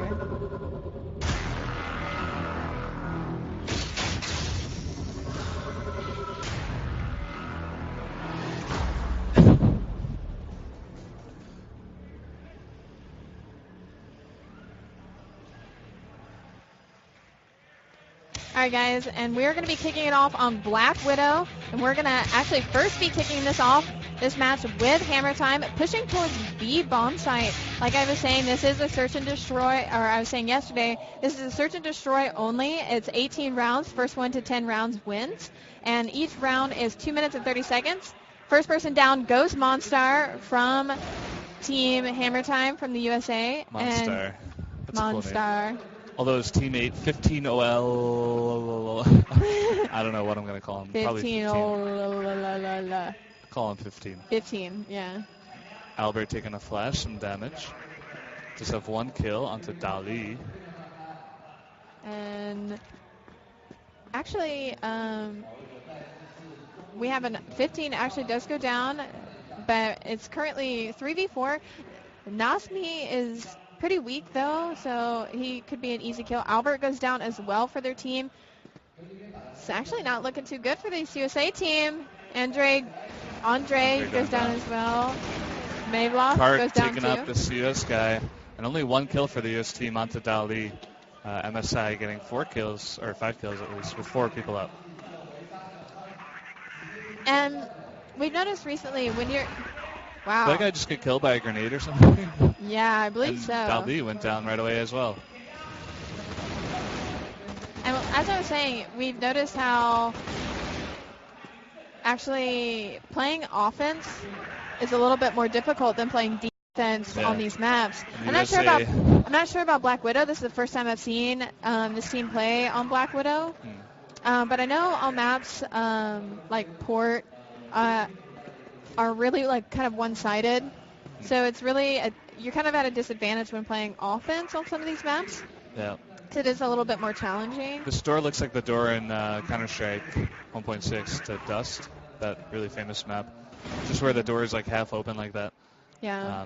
here. All right, guys, and we're going to be kicking it off on Black Widow, and we're going to actually first be kicking this match with Hammertime, pushing towards B bomb site. Like I was saying, this is a search and destroy, or I was saying yesterday, this is a search and destroy only. It's 18 rounds. First 1 to 10 rounds wins, and each round is 2 minutes and 30 seconds. First person down goes Monstar from Team Hammertime from the USA. Monstar. That's Monstar. Cool. Although his teammate 15OL, I don't know what I'm going to call him. 15 Probably 15. Call him 15. 15, yeah. Albert taking a flash, some damage. Just have 1 kill onto Dali. And actually, we have 15 actually does go down, but it's currently 3v4. Nasmi is pretty weak though, so he could be an easy kill. Albert goes down as well for their team. It's actually not looking too good for this USA team. Andre goes down as well. Mavloff goes down too. Taking out this US guy, and only 1 kill for the US team onto Dali. MSI getting 4 kills, or 5 kills at least, with 4 people up. And we've noticed recently when you're... Wow. Did that guy just get killed by a grenade or something? Yeah, I believe so. Dali went down right away as well. And as I was saying, we've noticed how actually playing offense is a little bit more difficult than playing defense on these maps. I'm not sure about Black Widow. This is the first time I've seen this team play on Black Widow. But I know on maps like Port are really like kind of one-sided. So it's really you're kind of at a disadvantage when playing offense on some of these maps. Yeah. It is a little bit more challenging. This door looks like the door in Counter-Strike 1.6 to Dust, that really famous map. Just where the door is like half open like that. Yeah.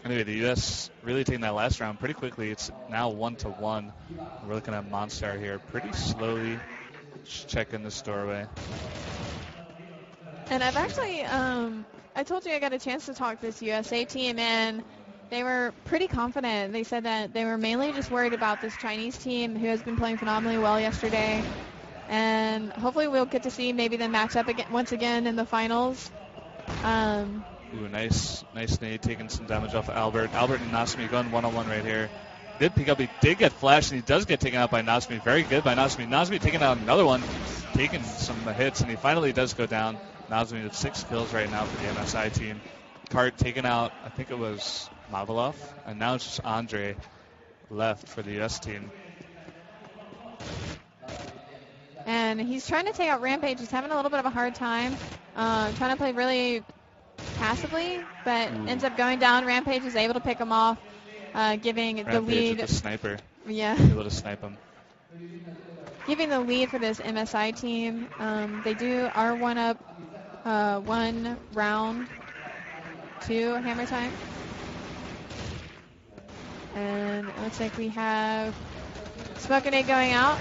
Anyway, the U.S. really taking that last round pretty quickly. It's now 1-1. We're looking at Monstar here pretty slowly, just checking this doorway. And I've actually, I told you I got a chance to talk to this USA team, and they were pretty confident. They said that they were mainly just worried about this Chinese team who has been playing phenomenally well yesterday. And hopefully we'll get to see maybe them match up again, once again in the finals. Ooh, nice nade, taking some damage off of Albert. Albert and Nasmi going one-on-one right here. Did pick up, he did get flashed, and he does get taken out by Nasmi. Very good by Nasmi. Nasmi taking out another one, taking some hits, and he finally does go down. Nasmi with 6 kills right now for the MSI team. Cart taken out, I think it was Mavalov, and now it's just Andre left for the US team. And he's trying to take out Rampage. He's having a little bit of a hard time, trying to play really passively, but ends up going down. Rampage is able to pick him off, giving Rampage the lead. With the sniper. Yeah. Able to snipe him. Giving the lead for this MSI team. They are 1 up, 1 round to Hammertime. And it looks like we have Smoke Grenade going out.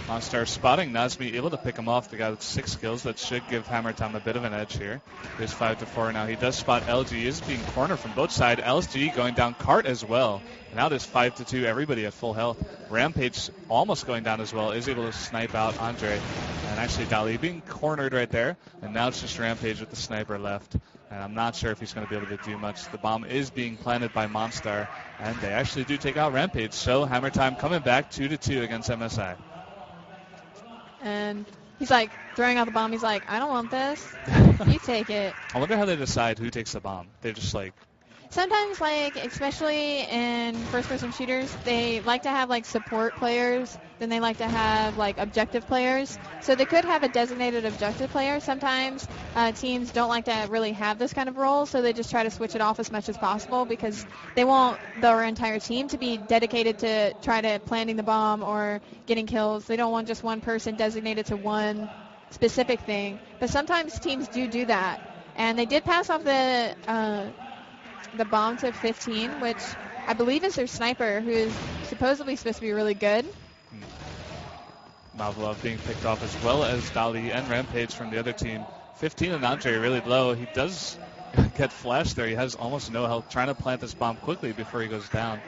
Monstar spotting Nasmi, able to pick him off. The guy with 6 kills. That should give Hammertime a bit of an edge here. There's 5-4 now. He does spot LG. He is being cornered from both sides. LG going down. Cart as well. Now there's 5-2. Everybody at full health. Rampage almost going down as well. Is able to snipe out Andre. And actually Dali being cornered right there. And now it's just Rampage with the sniper left. And I'm not sure if he's going to be able to do much. The bomb is being planted by Monstar. And they actually do take out Rampage. So Hammertime coming back 2-2 against MSI. And he's like throwing out the bomb. He's like, I don't want this. You take it. I wonder how they decide who takes the bomb. They're just like... Sometimes, like, especially in first-person shooters, they like to have, like, support players. Then they like to have, like, objective players. So they could have a designated objective player. Sometimes teams don't like to really have this kind of role, so they just try to switch it off as much as possible because they want their entire team to be dedicated to try to planting the bomb or getting kills. They don't want just one person designated to one specific thing. But sometimes teams do that. And they did pass off the bomb to 15, which I believe is their sniper, who is supposedly supposed to be really good. Mavlov being picked off, as well as Dali and Rampage from the other team. 15 and Andre really low. He does get flashed there. He has almost no health, trying to plant this bomb quickly before he goes down.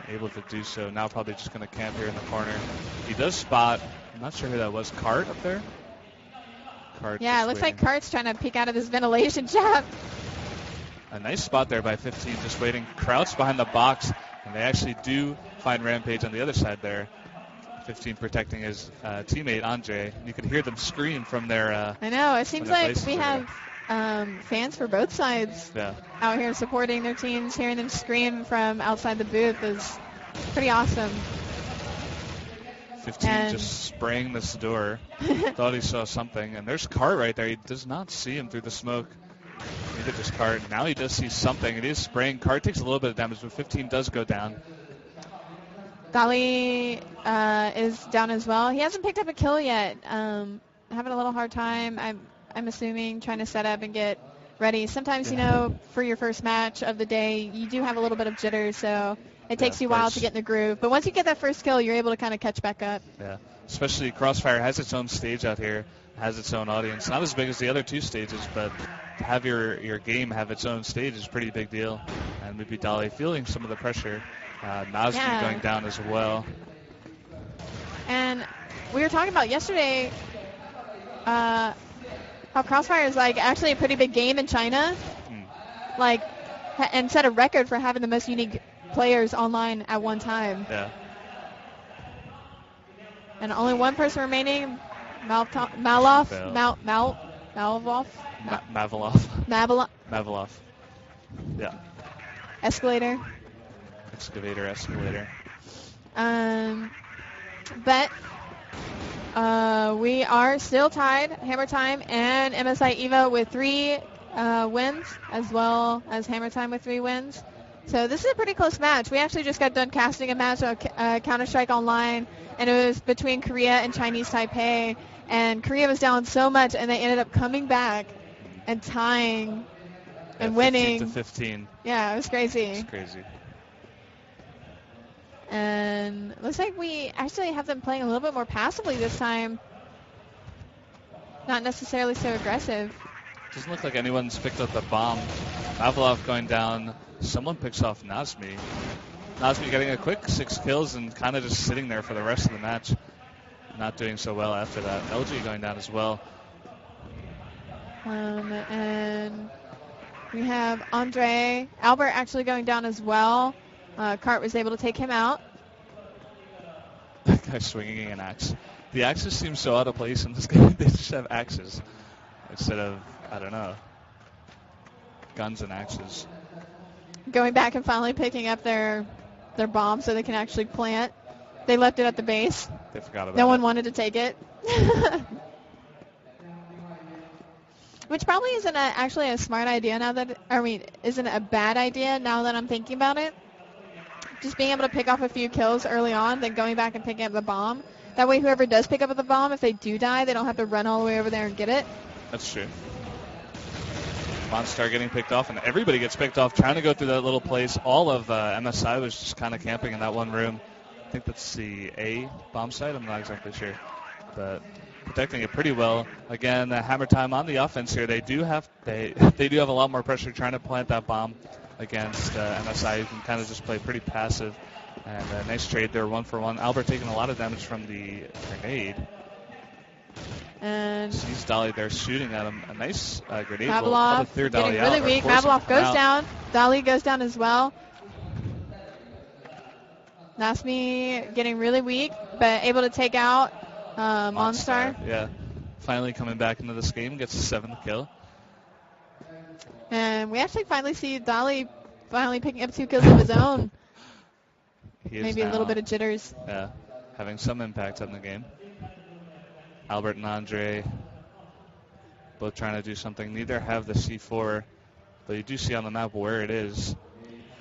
Able to do so. Now probably just going to camp here in the corner. He does spot, I'm not sure who that was, Cart up there? Cart, yeah, it looks like Cart's trying to peek out of this ventilation shaft. A nice spot there by 15, just waiting, crouched behind the box, and they actually do find Rampage on the other side there. 15 protecting his teammate, Andre. You could hear them scream from their... I know, it seems like we have fans for both sides out here supporting their teams. Hearing them scream from outside the booth is pretty awesome. 15 just spraying this door. Thought he saw something. And there's Cart right there. He does not see him through the smoke. Neither does Cart. Now he does see something. It is spraying. Cart takes a little bit of damage, but 15 does go down. Dali is down as well. He hasn't picked up a kill yet. Having a little hard time, I'm assuming, trying to set up and get ready. Sometimes, you know, for your first match of the day, you do have a little bit of jitters, so it takes you a while to get in the groove. But once you get that first kill, you're able to kind of catch back up. Yeah, especially Crossfire has its own stage out here, has its own audience. Not as big as the other two stages, but to have your game have its own stage is a pretty big deal. And maybe Dali feeling some of the pressure. Nazmi going down as well. And we were talking about yesterday how Crossfire is like actually a pretty big game in China, like, and set a record for having the most unique players online at one time. Yeah. And only one person remaining, Mavlov. Yeah. Escalator. Excavator. But we are still tied, Hammertime and MSI Evo with 3 wins, as well as Hammertime with 3 wins. So this is a pretty close match. We actually just got done casting a match of Counter-Strike Online, and it was between Korea and Chinese Taipei. And Korea was down so much, and they ended up coming back and tying and winning. 15-15. Yeah, it was crazy. It's crazy. And looks like we actually have them playing a little bit more passively this time. Not necessarily so aggressive. Doesn't look like anyone's picked up the bomb. Mavlov going down. Someone picks off Nazmi. Nazmi getting a quick 6 kills and kind of just sitting there for the rest of the match. Not doing so well after that. LG going down as well. And we have Albert actually going down as well. Cart was able to take him out. That guy swinging an axe. The axes seem so out of place in this game. They just have axes instead of, I don't know, guns and axes. Going back and finally picking up their bomb so they can actually plant. They left it at the base. They forgot about it. No one wanted to take it. Which probably isn't actually a smart idea now that, isn't a bad idea now that I'm thinking about it. Just being able to pick off a few kills early on, then going back and picking up the bomb. That way whoever does pick up the bomb, if they do die, they don't have to run all the way over there and get it. That's true. Monstar getting picked off, and everybody gets picked off trying to go through that little place. All of MSI was just kind of camping in that one room. I think that's the A bomb site. I'm not exactly sure. But protecting it pretty well. Again, Hammertime on the offense here. They do have a lot more pressure trying to plant that bomb against MSI, who can kind of just play pretty passive. And a nice trade there, 1-for-1. Albert taking a lot of damage from the grenade. And sees Dali there shooting at him. A nice grenade. Mavlov getting really weak. Mavlov goes down. Dali goes down as well. Nazmi getting really weak, but able to take out Monstar. Yeah. Finally coming back into this game. Gets a 7th kill. And we actually finally see Dali finally picking up 2 kills of his own. Maybe a little bit of jitters. Yeah. Having some impact on the game. Albert and Andre both trying to do something. Neither have the C4, but you do see on the map where it is.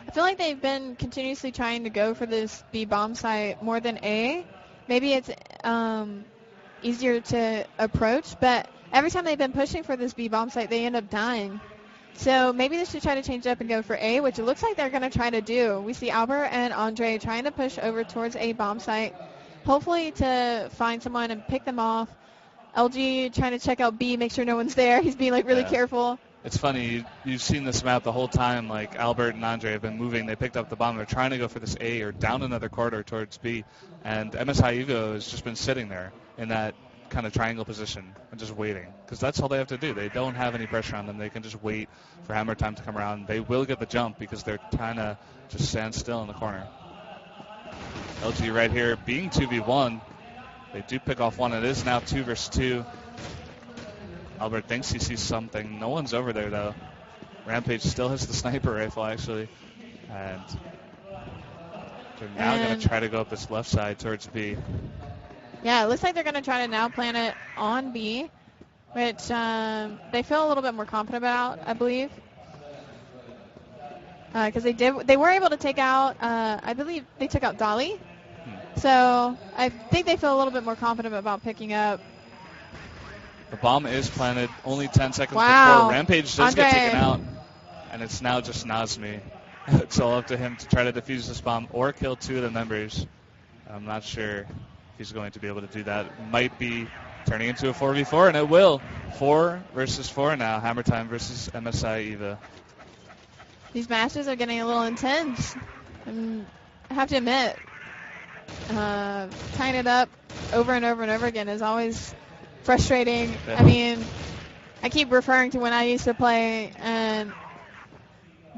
I feel like they've been continuously trying to go for this B bomb site more than A. Maybe it's easier to approach, but every time they've been pushing for this B bomb site, they end up dying. So maybe they should try to change it up and go for A, which it looks like they're going to try to do. We see Albert and Andre trying to push over towards A bomb site, hopefully to find someone and pick them off. LG trying to check out B, make sure no one's there. He's being like really careful. It's funny, you've seen this map the whole time, like Albert and Andre have been moving. They picked up the bomb. They're trying to go for this A or down another corridor towards B. And MSI Evo has just been sitting there in that kind of triangle position and just waiting. Because that's all they have to do. They don't have any pressure on them. They can just wait for Hammertime to come around. They will get the jump because they're trying to just stand still in the corner. LG right here being 2v1. They do pick off one. It is now 2 versus 2. Albert thinks he sees something. No one's over there, though. Rampage still has the sniper rifle, actually. And they're now going to try to go up this left side towards B. Yeah, it looks like they're going to try to now plant it on B, which they feel a little bit more confident about, I believe. Because they were able to take out, I believe they took out Dolly. So I think they feel a little bit more confident about picking up. The bomb is planted only 10 seconds before Rampage does get taken out. And it's now just Nazmi. It's all up to him to try to defuse this bomb or kill 2 of the members. I'm not sure if he's going to be able to do that. It might be turning into a 4v4, and it will. 4 versus 4 now. Hammertime versus MSI Eva. These matches are getting a little intense. I have to admit, tying it up over and over and over again is always frustrating. Yeah. I mean, I keep referring to when I used to play, and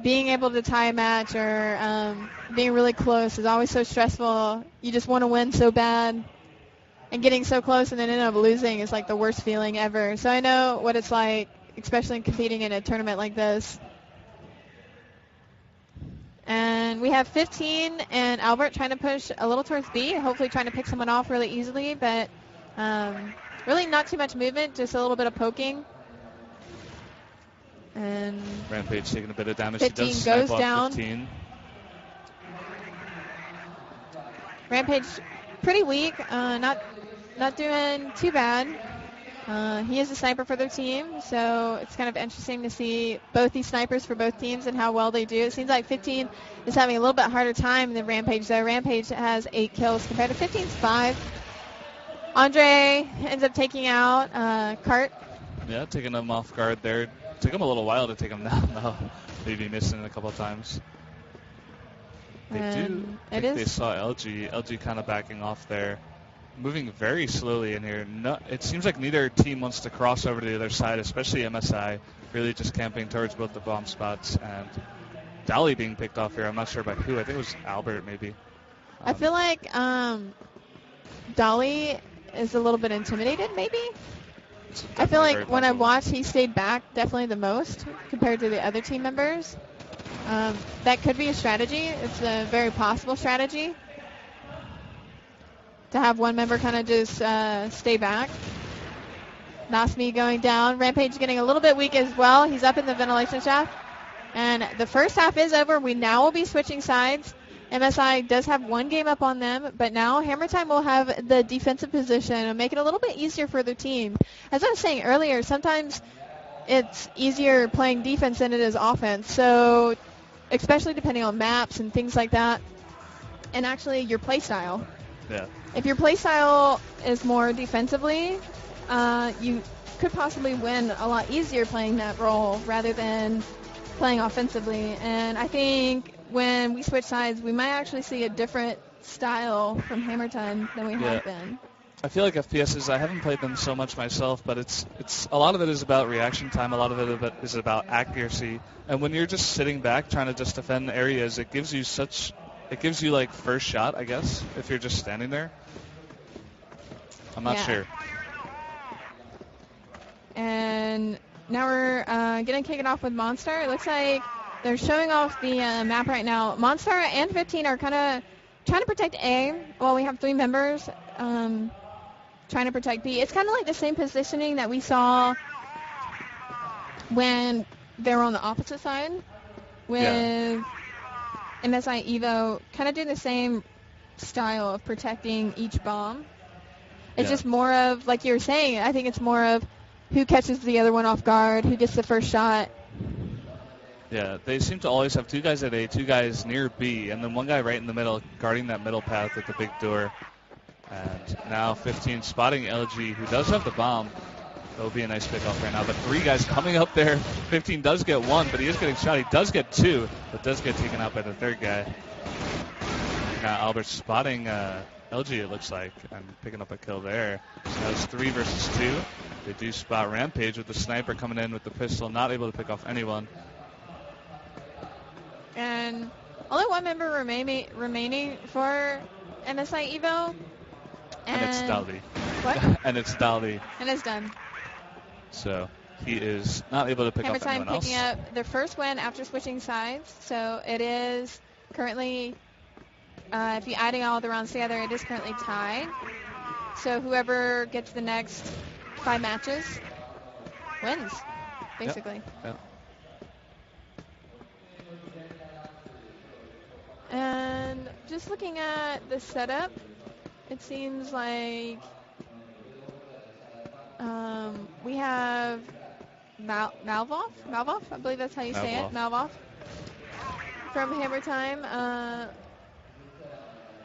being able to tie a match or being really close is always so stressful. You just want to win so bad, and getting so close and then end up losing is like the worst feeling ever. So I know what it's like, especially competing in a tournament like this. And we have 15 and Albert trying to push a little towards B, hopefully trying to pick someone off really easily, but really not too much movement, just a little bit of poking. And Rampage taking a bit of damage. 15 he does goes snipe down. Off 15. Rampage pretty weak, not doing too bad. He is a sniper for their team, so it's kind of interesting to see both these snipers for both teams and how well they do. It seems like 15 is having a little bit harder time than Rampage, though. Rampage has 8 kills compared to 15's 5. Andre ends up taking out Cart. Yeah, taking him off guard there. Took him a little while to take him down, though. Maybe missing it a couple of times. They saw LG. LG kind of backing off there. Moving very slowly in here. It seems like neither team wants to cross over to the other side, especially MSI. Really just camping towards both the bomb spots. And Dolly being picked off here. I'm not sure by who. I think it was Albert, maybe. I feel like Dolly is a little bit intimidated, maybe. I feel like when I watched, he stayed back definitely the most compared to the other team members. That could be a strategy. It's a very possible strategy to have one member kind of just stay back. Nasmi going down. Rampage getting a little bit weak as well. He's up in the ventilation shaft. And the first half is over. We now will be switching sides. MSI does have 1 game up on them, but now Hammertime will have the defensive position and make it a little bit easier for their team. As I was saying earlier, sometimes it's easier playing defense than it is offense. So, especially depending on maps and things like that, and actually your play style. Yeah. If your play style is more defensively, you could possibly win a lot easier playing that role rather than playing offensively. And I think when we switch sides, we might actually see a different style from Hammertime than we have been. I feel like FPSs, I haven't played them so much myself, but it's a lot of it is about reaction time, a lot of it is about accuracy. And when you're just sitting back trying to just defend areas, it gives you like first shot, I guess, if you're just standing there. I'm not sure. And now we're going to kick it off with Monster. It looks like they're showing off the map right now. Monster and 15 are kind of trying to protect A while we have 3 members trying to protect B. It's kind of like the same positioning that we saw when they were on the opposite side with MSI Evo, kind of doing the same style of protecting each bomb. It's just more of, like you were saying, I think it's more of who catches the other one off guard, who gets the first shot. Yeah, they seem to always have 2 guys at A, 2 guys near B, and then 1 guy right in the middle guarding that middle path with the big door. And now 15 spotting LG, who does have the bomb. That would be a nice pickoff right now. But 3 guys coming up there. 15 does get 1, but he is getting shot. He does get 2, but does get taken out by the 3rd guy. Now Albert spotting LG, it looks like, and picking up a kill there. So that's 3 versus 2. They do spot Rampage with the sniper coming in with the pistol, not able to pick off anyone. And only 1 member remaining for MSI Evo. And it's Dali. What? And it's Dali. And it's done. So he is not able to pick off anyone else. Hammertime picking up their first win after switching sides. So it is currently, if you're adding all the rounds together, it is currently tied. So whoever gets the next 5 matches wins, basically. Yep. And just looking at the setup, it seems like we have Malvoff, I believe that's how you say it, Malvoff, from Hammertime,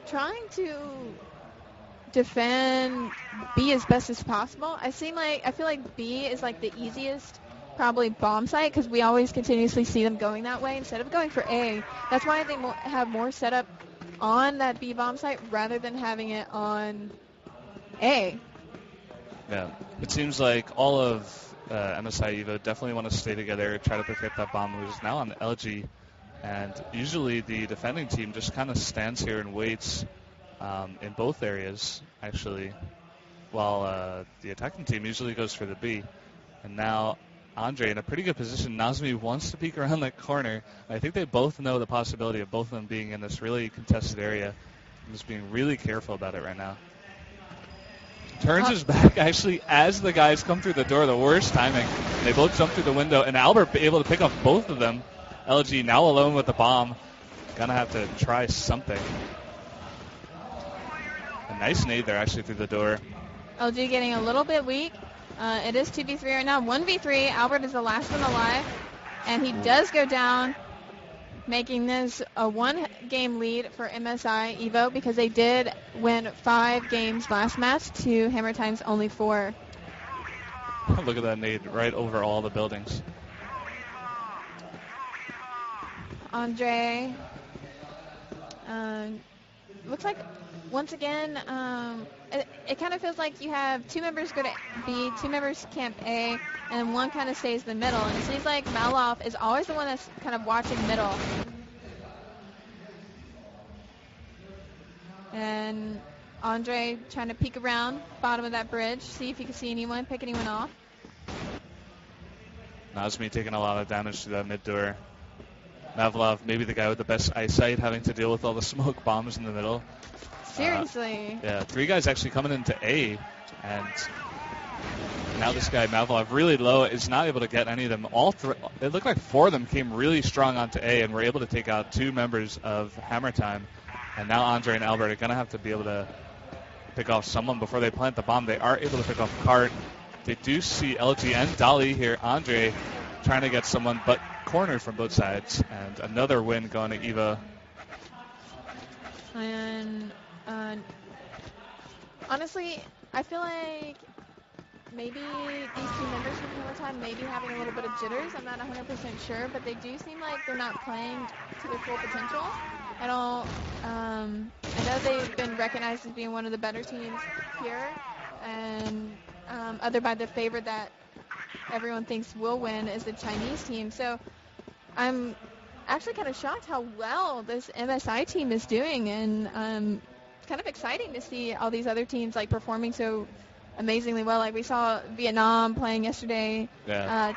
trying to defend B as best as possible. I feel like B is like the easiest probably bomb site because we always continuously see them going that way instead of going for A. That's why they have more setup on that B bomb site rather than having it on A. Yeah, it seems like all of MSI Evo definitely want to stay together, try to protect that bomb, which is now on LG. And usually the defending team just kind of stands here and waits in both areas, actually, while the attacking team usually goes for the B. And now Andre in a pretty good position. Nazmi wants to peek around that corner. I think they both know the possibility of both of them being in this really contested area. I'm just being really careful about it right now. Turns his back, actually, as the guys come through the door. The worst timing. They both jump through the window, and Albert able to pick up both of them. LG now alone with the bomb. Gonna have to try something. A nice nade there, actually, through the door. LG getting a little bit weak. It is 2v3 right now. 1v3. Albert is the last one alive. And he does go down, making this a 1-game lead for MSI Evo because they did win 5 games last match to Hammertime's only 4. Look at that nade right over all the buildings. Andre. Looks like, once again, it kind of feels like you have 2 members go to B, 2 members camp A, and 1 kind of stays in the middle. And it seems like Malov is always the one that's kind of watching middle. And Andre trying to peek around bottom of that bridge, see if he can see anyone, pick anyone off. Nazmi taking a lot of damage to that mid door. Mavlov, maybe the guy with the best eyesight, having to deal with all the smoke bombs in the middle. Seriously. Yeah, 3 guys actually coming into A, and now this guy, Mavlov, really low, is not able to get any of them. It looked like 4 of them came really strong onto A and were able to take out 2 members of Hammertime. And now Andre and Albert are going to have to be able to pick off someone before they plant the bomb. They are able to pick off Cart. They do see LG and Dali here. Andre trying to get someone, but cornered from both sides. And another win going to Eva. And honestly, I feel like maybe these 2 members from Hammertime may be having a little bit of jitters. I'm not 100% sure, but they do seem like they're not playing to their full potential. I know they've been recognized as being one of the better teams here, and other by the favorite that everyone thinks will win is the Chinese team. So I'm actually kind of shocked how well this MSI team is doing, and kind of exciting to see all these other teams like performing so amazingly well. Like we saw Vietnam playing yesterday,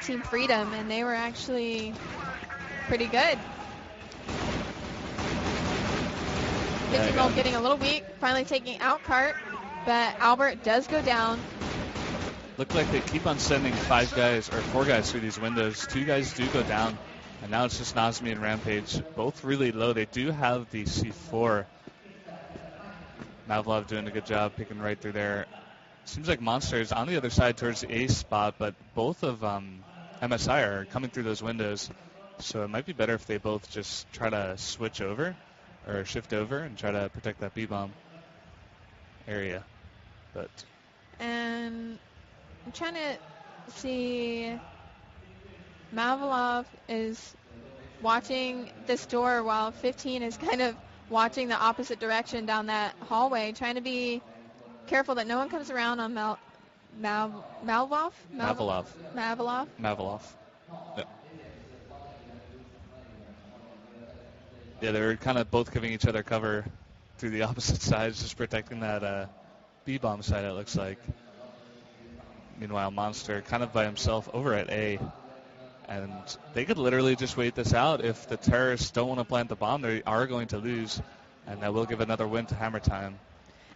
Team Freedom, and they were actually pretty good. Getting a little weak, finally taking out Cart, but Albert does go down. Look like they keep on sending 5 guys or 4 guys through these windows. 2 guys do go down, and now it's just Nazmi and Rampage, both really low. They do have the C4. Mavlov doing a good job picking right through there. Seems like Monster is on the other side towards the A spot, but both of MSI are coming through those windows. So it might be better if they both just try to switch over or shift over and try to protect that B-bomb area. But And I'm trying to see. Malvolov is watching this door while 15 is kind of watching the opposite direction down that hallway, trying to be careful that no one comes around on Malvolov. Yeah. Yeah, they're kind of both giving each other cover through the opposite sides, just protecting that B-bomb side, it looks like. Meanwhile, Monster kind of by himself over at A. And they could literally just wait this out. If the terrorists don't want to plant the bomb, they are going to lose. And that will give another win to Hammertime.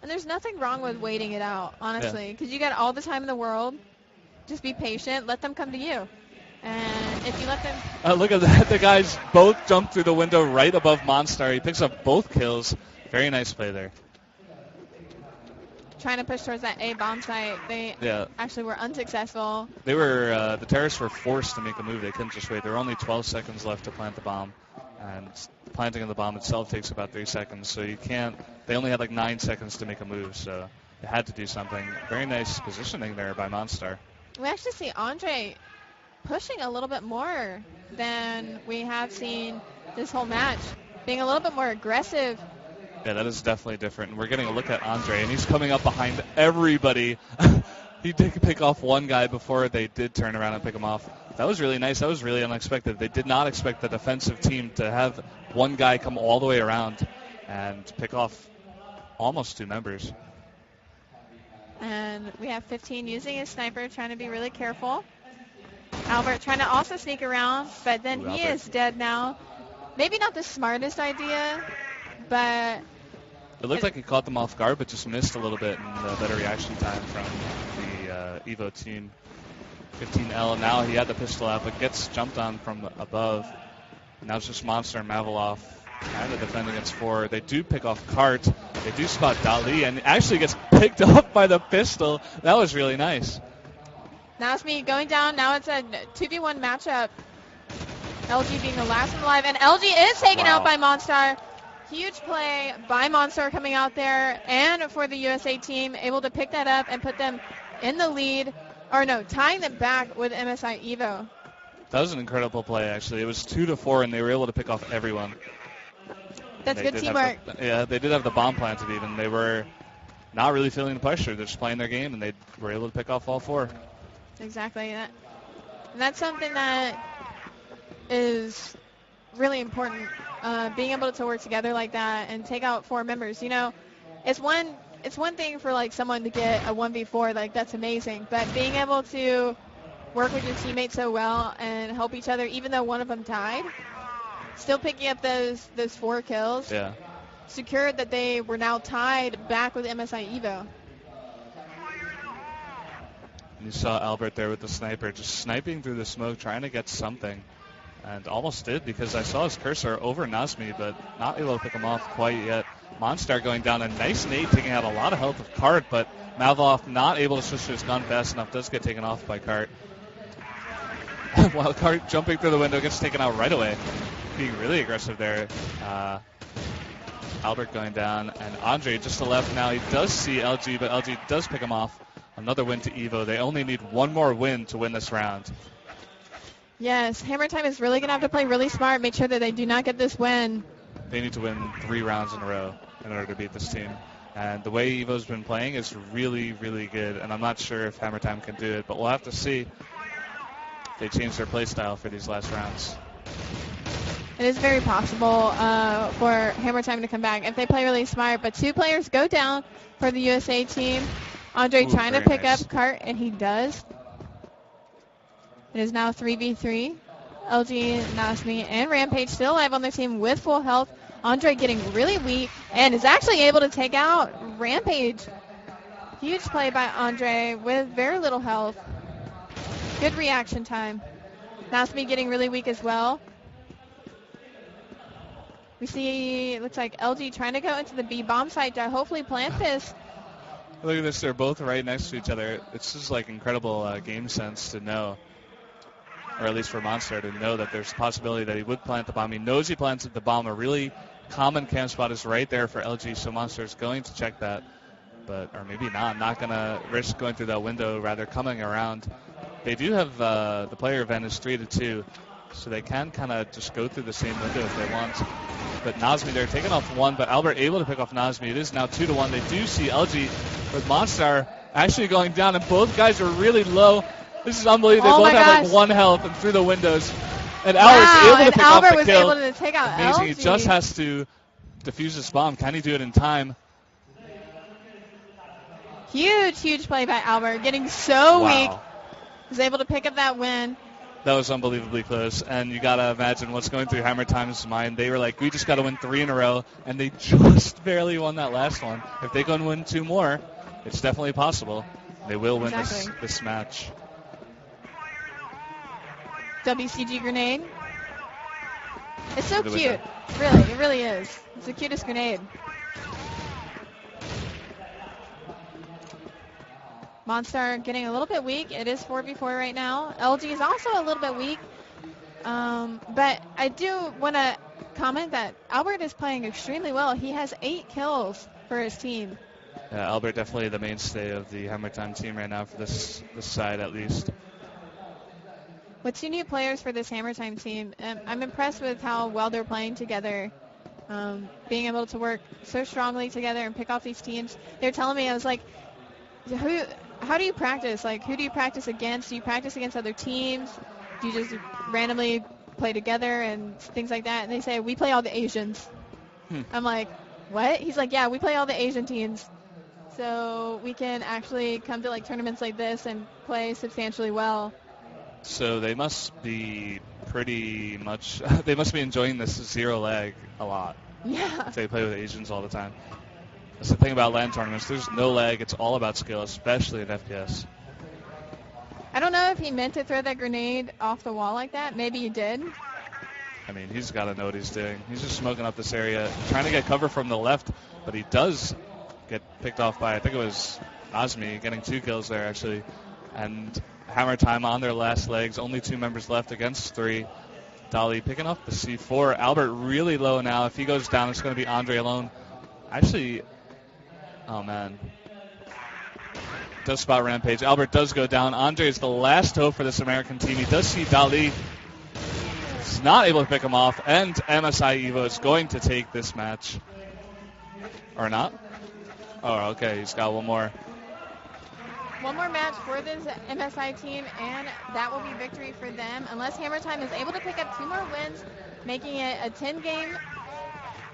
And there's nothing wrong with waiting it out, honestly, because you got all the time in the world. Just be patient. Let them come to you. And if you let them... Look at that. The guys both jumped through the window right above Monster. He picks up both kills. Very nice play there. Trying to push towards that A bomb site. They actually were unsuccessful. They were the terrorists were forced to make a move. They couldn't just wait. There were only 12 seconds left to plant the bomb, and planting of the bomb itself takes about 3 seconds. So you can't. They only had like 9 seconds to make a move, so they had to do something. Very nice positioning there by Monstar. We actually see Andre pushing a little bit more than we have seen this whole match, being a little bit more aggressive. Yeah, that is definitely different. We're getting a look at Andre, and he's coming up behind everybody. He did pick off one guy before they did turn around and pick him off. That was really nice. That was really unexpected. They did not expect the defensive team to have one guy come all the way around and pick off almost 2 members. And we have 15 using his sniper, trying to be really careful. Albert trying to also sneak around, but then he is dead now. Maybe not the smartest idea, but... It looked like he caught them off guard, but just missed a little bit in the better reaction time from the Evo team. 15L, now he had the pistol out, but gets jumped on from above. Now it's just Monster and Mavalov kind of defend against 4. They do pick off Cart. They do spot Dali, and actually gets picked up by the pistol. That was really nice. Now it's me going down. Now it's a 2v1 matchup. LG being the last one alive, and LG is taken out by Monstar. Huge play by Monstar coming out there, and for the USA team, able to pick that up and put them in the lead, or no, tying them back with MSI Evo. That was an incredible play, actually. It was 2-4, and they were able to pick off everyone. That's good teamwork. They did have the bomb planted even. They were not really feeling the pressure. They're just playing their game, and they were able to pick off all 4. Exactly. And that's something that is really important, being able to work together like that and take out 4 members. You know, it's one thing for like someone to get a 1v4, like that's amazing, but being able to work with your teammates so well and help each other, even though one of them died, still picking up those 4 kills, secured that they were now tied back with MSI Evo. And you saw Albert there with the sniper, just sniping through the smoke, trying to get something. And almost did, because I saw his cursor over Nazmi, but not able to pick him off quite yet. Monstar going down, a nice nade, taking out a lot of health of Cart, but Malvolov not able to switch to his gun fast enough, does get taken off by Cart. While Cart jumping through the window gets taken out right away. Being really aggressive there. Albert going down, and Andre just to the left now. He does see LG, but LG does pick him off. Another win to Evo. They only need one more win to win this round. Yes, Hammertime is really going to have to play really smart, make sure that they do not get this win. They need to win 3 rounds in a row in order to beat this team. And the way Evo's been playing is really, really good, and I'm not sure if Hammertime can do it, but we'll have to see if they change their play style for these last rounds. It is very possible for Hammertime to come back if they play really smart, but 2 players go down for the USA team. Andre trying to pick up Cart, and he does. It is now 3v3. LG, Nasmi, and Rampage still alive on their team with full health. Andre getting really weak and is actually able to take out Rampage. Huge play by Andre with very little health. Good reaction time. Nasmi getting really weak as well. We see, it looks like LG trying to go into the B bomb site to hopefully plant this. Look at this, they're both right next to each other. It's just like incredible game sense to know. or at least for Monster to know that there's a possibility that he would plant the bomb. He knows he planted the bomb. A really common camp spot is right there for LG, so Monster is going to check that. Or maybe not going to risk going through that window, rather coming around. They do have the player advantage 3-2, so they can kind of just go through the same window if they want. But Nazmi there taking off one, but Albert able to pick off Nazmi. It is now 2-1. They do see LG with Monstar actually going down, and both guys are really low. This is unbelievable. They both have like 1 health and through the windows. And Albert's able to pick off the was kill. Able to take out Amazing. LG. He just has to defuse this bomb. Can he do it in time? Huge play by Albert. Getting so weak. Was able to pick up that win. That was unbelievably close. And you got to imagine what's going through Hammertime's mind. They were like, we just got to win 3 in a row. And they just barely won that last one. If they can win 2 more, it's definitely possible. They will win this match. WCG grenade. It's so cute. Really, it really is. It's the cutest grenade. Monstar getting a little bit weak. It is 4v4 right now. LG is also a little bit weak. But I do want to comment that Albert is playing extremely well. He has 8 kills for his team. Yeah, Albert definitely the mainstay of the Hammertime team right now for this side at least. With 2 new players for this Hammertime team, I'm impressed with how well they're playing together. Being able to work so strongly together and pick off these teams. They're telling me, I was like, how do you practice? Like, who do you practice against? Do you practice against other teams? Do you just randomly play together and things like that? And they say, we play all the Asians. I'm like, what? He's like, yeah, we play all the Asian teams. So we can actually come to like tournaments like this and play substantially well. So they must be pretty much, they must be enjoying this 0 lag a lot. Yeah. If they play with Asians all the time. That's the thing about LAN tournaments. There's no lag. It's all about skill, especially in FPS. I don't know if he meant to throw that grenade off the wall like that. Maybe he did. I mean, he's got to know what he's doing. He's just smoking up this area, trying to get cover from the left, but he does get picked off by, I think it was Nazmi, getting 2 kills there, actually. And Hammertime on their last legs. Only 2 members left against 3. Dali picking up the C4. Albert really low now. If he goes down, it's going to be Andre alone. Actually, oh, man. Does spot Rampage. Albert does go down. Andre is the last hope for this American team. He does see Dali. He's not able to pick him off. And MSI Evo is going to take this match. Or not? Oh, okay. He's got one more. One more match for this MSI team, and that will be victory for them. Unless Hammertime is able to pick up 2 more wins, making it a 10-game...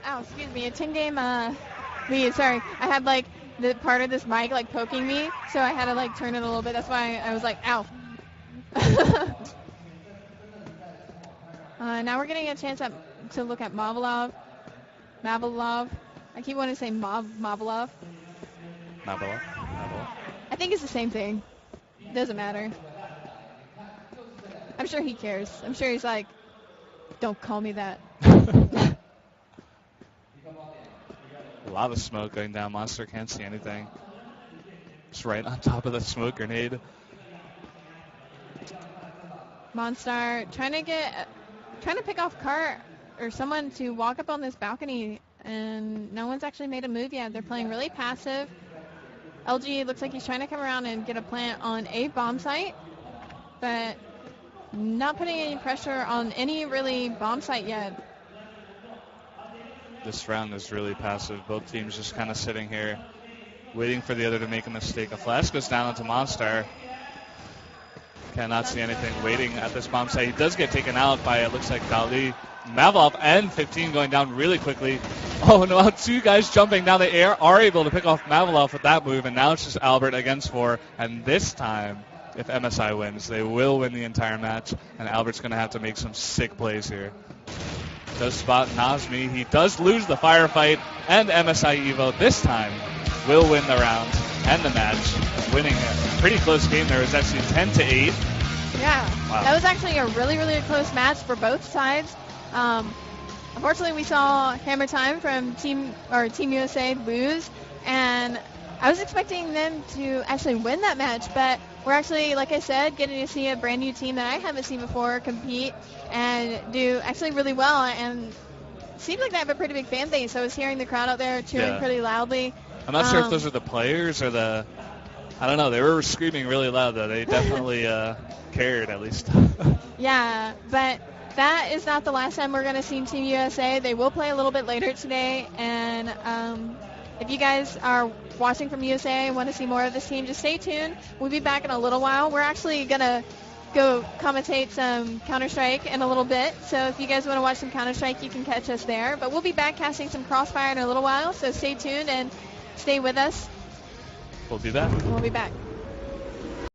Oh, excuse me, a 10-game lead. Sorry, I had like the part of this mic like poking me, so I had to like turn it a little bit. That's why I was like, ow. Now we're getting a chance to look at Mavalov. I keep wanting to say Mavalov. Mavalov. I think it's the same thing. Doesn't matter. I'm sure he cares. I'm sure he's like, don't call me that. A lot of smoke going down. Monster can't see anything. Just right on top of the smoke grenade. Monster trying to pick off Cart or someone to walk up on this balcony, and no one's actually made a move yet. They're playing really passive. LG looks like he's trying to come around and get a plant on a bomb site, but not putting any pressure on any really bomb site yet. This round is really passive. Both teams just kind of sitting here, waiting for the other to make a mistake. A flash goes down onto Monstar. Cannot see anything. Waiting at this bomb site. He does get taken out by, it looks like, Dali. Mavalov and 15 going down really quickly. Oh no, 2 guys jumping down the air are able to pick off Mavalov with that move, and now it's just Albert against 4. And this time, if MSI wins, they will win the entire match, and Albert's going to have to make some sick plays here. Does spot Nazmi. He does lose the firefight, and MSI Evo this time will win the round and the match, winning a pretty close game. There was actually 10-8. Yeah, wow. That was actually a really, really close match for both sides. Unfortunately, we saw Hammertime from Team USA lose, and I was expecting them to actually win that match, but we're actually, like I said, getting to see a brand new team that I haven't seen before compete and do actually really well. And it seems like they have a pretty big fan base. I was hearing the crowd out there cheering pretty loudly. I'm not sure if those are the players or the... I don't know. They were screaming really loud, though. They definitely cared, at least. Yeah, but that is not the last time we're going to see Team USA. They will play a little bit later today. And if you guys are watching from USA and want to see more of this team, just stay tuned. We'll be back in a little while. We're actually going to go commentate some Counter-Strike in a little bit. So if you guys want to watch some Counter-Strike, you can catch us there. But we'll be back casting some Crossfire in a little while. So stay tuned and stay with us. We'll be back. We'll be back.